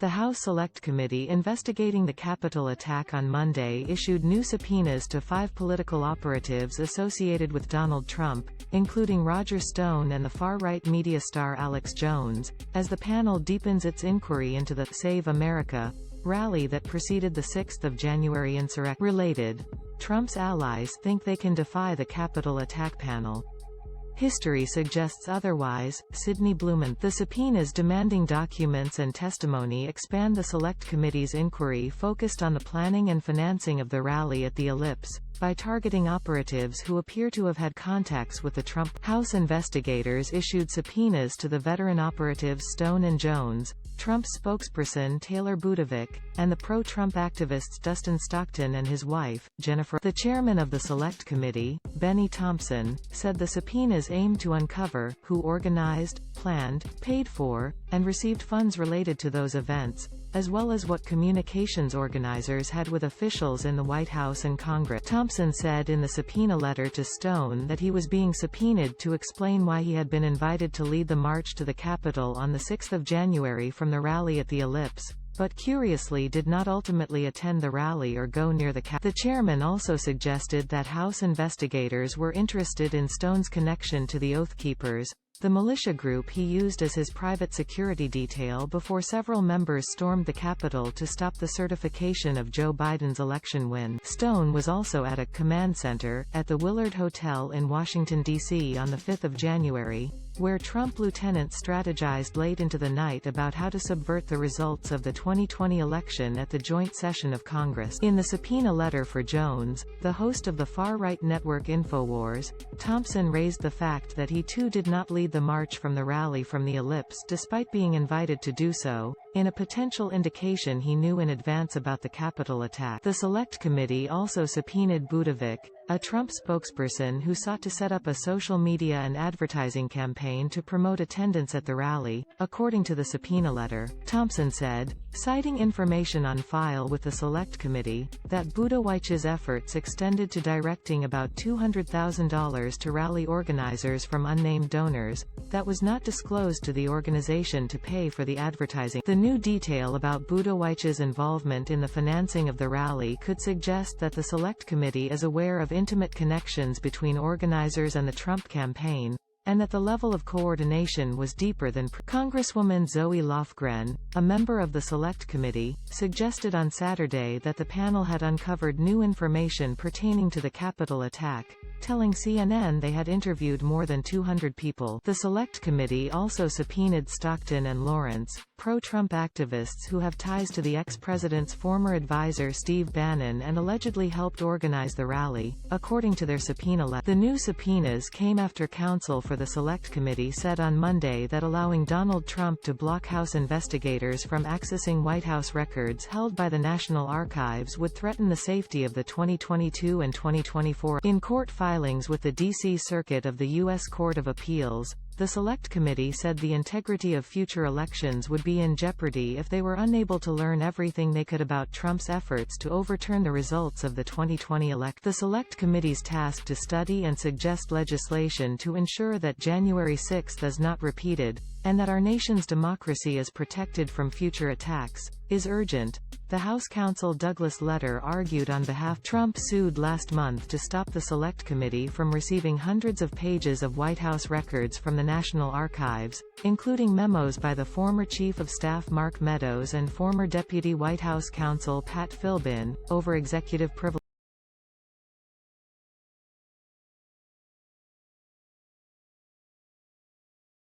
The House Select Committee investigating the Capitol attack on Monday issued new subpoenas to 5 political operatives associated with Donald Trump, including Roger Stone and the far-right media star Alex Jones, as the panel deepens its inquiry into the Save America rally that preceded the 6th of January insurrection. Related. Trump's allies think they can defy the Capitol attack panel. History suggests otherwise. Sidney Blumenthal. The subpoenas demanding documents and testimony expand the Select Committee's inquiry focused on the planning and financing of the rally at the Ellipse, by targeting operatives who appear to have had contacts with the Trump. House investigators issued subpoenas to the veteran operatives Stone and Jones, Trump's spokesperson Taylor Budovich, and the pro-Trump activists Dustin Stockton and his wife, Jennifer. The chairman of the Select Committee, Benny Thompson, said the subpoenas aim to uncover who organized, planned, paid for, and received funds related to those events, as well as what communications organizers had with officials in the White House and Congress. Thompson said in the subpoena letter to Stone that he was being subpoenaed to explain why he had been invited to lead the march to the Capitol on the 6th of January from the rally at the Ellipse, but curiously did not ultimately attend the rally or go near the Capitol. The chairman also suggested that House investigators were interested in Stone's connection to the Oath Keepers, the militia group he used as his private security detail before several members stormed the Capitol to stop the certification of Joe Biden's election win. Stone was also at a command center at the Willard Hotel in Washington, D.C. on the 5th of January, where Trump lieutenants strategized late into the night about how to subvert the results of the 2020 election at the joint session of Congress. In the subpoena letter for Jones, the host of the far-right network InfoWars, Thompson raised the fact that he too did not lead the march from the rally from the Ellipse despite being invited to do so, in a potential indication he knew in advance about the Capitol attack. The Select Committee also subpoenaed Budovich, a Trump spokesperson who sought to set up a social media and advertising campaign to promote attendance at the rally, according to the subpoena letter. Thompson said, citing information on file with the Select Committee, that Budowich's efforts extended to directing about $200,000 to rally organizers from unnamed donors, that was not disclosed to the organization to pay for the advertising. The new detail about Budowich's involvement in the financing of the rally could suggest that the Select Committee is aware of intimate connections between organizers and the Trump campaign, and that the level of coordination was deeper than Congresswoman Zoe Lofgren, a member of the Select Committee, suggested on Saturday that the panel had uncovered new information pertaining to the Capitol attack, telling CNN they had interviewed more than 200 people. The Select Committee also subpoenaed Stockton and Lawrence, pro-Trump activists who have ties to the ex-president's former advisor Steve Bannon and allegedly helped organize the rally, according to their subpoena letter. The new subpoenas came after counsel for the Select Committee said on Monday that allowing Donald Trump to block House investigators from accessing White House records held by the National Archives would threaten the safety of the 2022 and 2024. In court filings with the D.C. Circuit of the U.S. Court of Appeals, the Select Committee said the integrity of future elections would be in jeopardy if they were unable to learn everything they could about Trump's efforts to overturn the results of the 2020 election. The Select Committee's task to study and suggest legislation to ensure that January 6 is not repeated, and that our nation's democracy is protected from future attacks, is urgent. The House counsel Douglas Letter argued on behalf. Trump sued last month to stop the Select Committee from receiving hundreds of pages of White House records from the National Archives, including memos by the former Chief of Staff Mark Meadows and former Deputy White House counsel Pat Philbin, over executive privilege.